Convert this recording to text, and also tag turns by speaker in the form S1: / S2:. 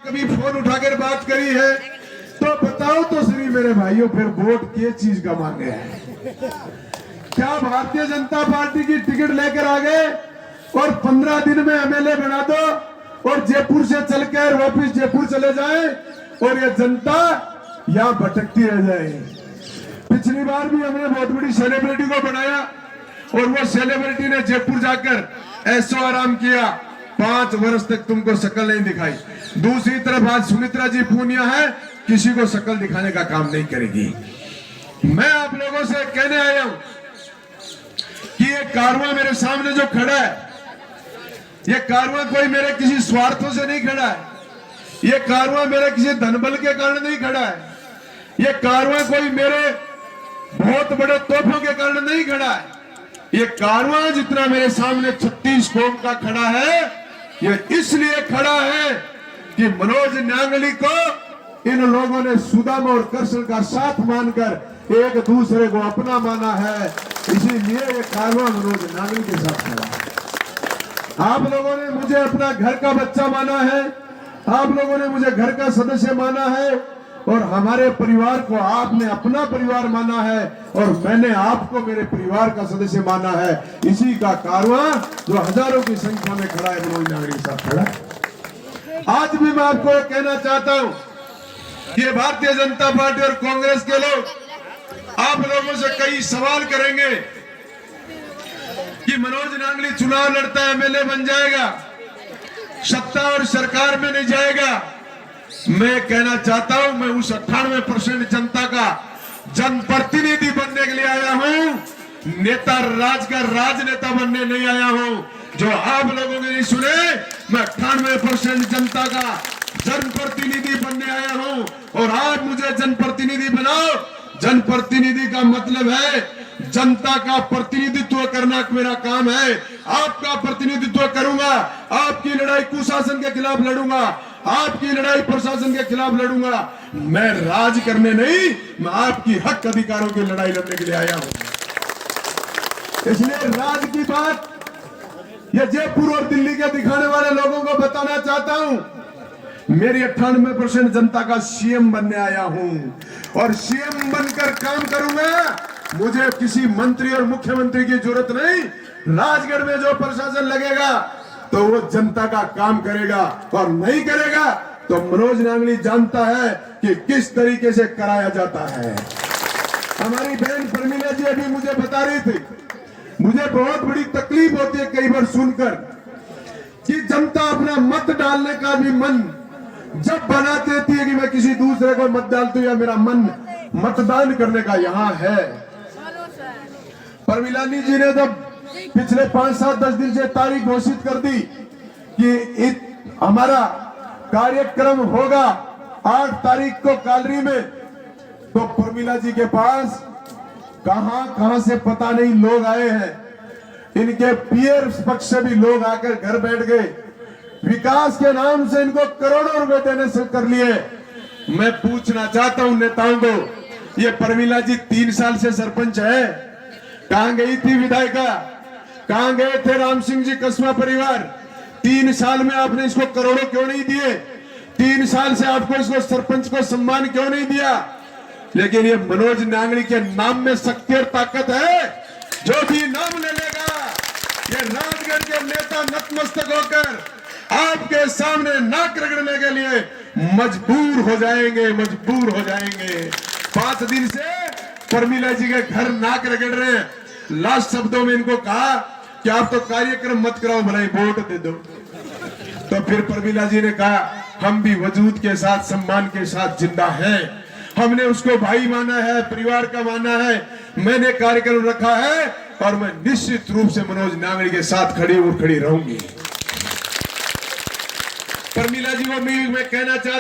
S1: कभी फोन उठाकर बात करी है तो बताओ तो सही मेरे भाइयों, फिर वोट किस चीज का मांगे हैं? क्या भारतीय जनता पार्टी की टिकट लेकर आ गए और 15 दिन में एमएलए बना दो और जयपुर से चलकर वापिस जयपुर चले जाए और ये जनता यहाँ भटकती रह जाए? पिछली बार भी हमने बहुत बड़ी सेलिब्रिटी को बनाया और वो सेलिब्रिटी ने जयपुर जाकर ऐसो आराम किया, 5 वर्ष तक तुमको शक्ल नहीं दिखाई। दूसरी तरफ आज सुमित्रा जी पूनिया है, किसी को शक्ल दिखाने का काम नहीं करेगी। मैं आप लोगों से कहने आया हूं कि ये कारवां मेरे सामने जो खड़ा है, ये कारवां कोई मेरे किसी स्वार्थों से नहीं खड़ा है, ये कारवां मेरे किसी धनबल के कारण नहीं खड़ा है, ये कारवां कोई मेरे बहुत बड़े तोहफों के कारण नहीं खड़ा है। ये कारवां जितना मेरे सामने 36 कौम का खड़ा है, ये इसलिए खड़ा है कि मनोज न्यांगली को इन लोगों ने सुदाम और कृष्ण का साथ मानकर एक दूसरे को अपना माना है, इसीलिए ये कारवां मनोज न्यांगली के साथ खड़ा है। आप लोगों ने मुझे अपना घर का बच्चा माना है, आप लोगों ने मुझे घर का सदस्य माना है और हमारे परिवार को आपने अपना परिवार माना है और मैंने आपको मेरे परिवार का सदस्य माना है। इसी का कारवां जो हजारों की संख्या में खड़ा है, मनोज न्यांगली के साथ खड़ा है। आज भी मैं आपको कहना चाहता हूं, ये भारतीय जनता पार्टी और कांग्रेस के लोग आप लोगों से कई सवाल करेंगे कि मनोज न्यांगली चुनाव लड़ता है, एमएलए बन जाएगा, सत्ता और सरकार में नहीं जाएगा। मैं कहना चाहता हूं, मैं उस 98% जनता का जनप्रतिनिधि बनने के लिए आया हूं, नेता राज का राजनेता बनने नहीं आया हूं। जो आप लोगों ने नहीं सुने, मैं 98% जनता का जनप्रतिनिधि बनने आया हूं और आज मुझे जनप्रतिनिधि बनाओ। जनप्रतिनिधि का मतलब है जनता का प्रतिनिधित्व करना मेरा काम है। आपका प्रतिनिधित्व करूंगा, आपकी लड़ाई कुशासन के खिलाफ लड़ूंगा, आपकी लड़ाई प्रशासन के खिलाफ लड़ूंगा। मैं राज करने नहीं, मैं आपकी हक अधिकारों की लड़ाई लड़ने के लिए आया हूं। इसलिए राज की बात ये जयपुर और दिल्ली के दिखाने वाले लोगों को बताना चाहता हूं, मेरी 98% जनता का सीएम बनने आया हूं और सीएम बनकर काम करूंगा। मुझे किसी मंत्री और मुख्यमंत्री की जरूरत नहीं। राजगढ़ में जो प्रशासन लगेगा तो वो जनता का काम करेगा और नहीं करेगा तो मनोज न्यांगली जानता है कि किस तरीके से कराया जाता है। हमारी बहन प्रमिला जी अभी मुझे बता रही थी, मुझे बहुत बड़ी तकलीफ होती है कई बार सुनकर कि जनता अपना मत डालने का भी मन जब बना देती है कि मैं किसी दूसरे को मत डालती हूं या मेरा मन मतदान करने का यहाँ है। प्रमिलानी जी ने जब पिछले 5-7-10 दिन से तारीख घोषित कर दी कि हमारा कार्यक्रम होगा 8 तारीख को कालरी में, तो प्रमिला जी के पास कहां से पता नहीं लोग आए हैं। इनके पीयर पक्ष से भी लोग आकर घर बैठ गए। विकास के नाम से इनको करोड़ों रुपए देने से कर लिए। मैं पूछना चाहता हूं नेताओं को, ये प्रमिला जी 3 साल से सरपंच है, कहां गई थी विधायिका, कहां गए थे राम सिंह जी कस्बा परिवार? 3 साल में आपने इसको करोड़ों क्यों नहीं दिए? 3 साल से आपको इसको सरपंच को सम्मान क्यों नहीं दिया? लेकिन ये मनोज न्यांगली के नाम में शक्ति और ताकत है। जो भी नाम ले लेगा, ये राजगढ़ के नेता नतमस्तक होकर आपके सामने नाक रगड़ने के लिए मजबूर हो जाएंगे, मजबूर हो जाएंगे। 5 दिन से प्रमिला जी के घर नाक रगड़ रहे हैं। लास्ट शब्दों में इनको कहा कि आप तो कार्यक्रम मत कराओ, भलाई वोट दे दो। तो फिर प्रमिला जी ने कहा हम भी वजूद के साथ, सम्मान के साथ जिंदा हैं, हमने उसको भाई माना है, परिवार का माना है, मैंने कार्यक्रम रखा है और मैं निश्चित रूप से मनोज न्यांगली के साथ खड़ी रहूंगी। प्रमिला जी को मैं कहना चाहता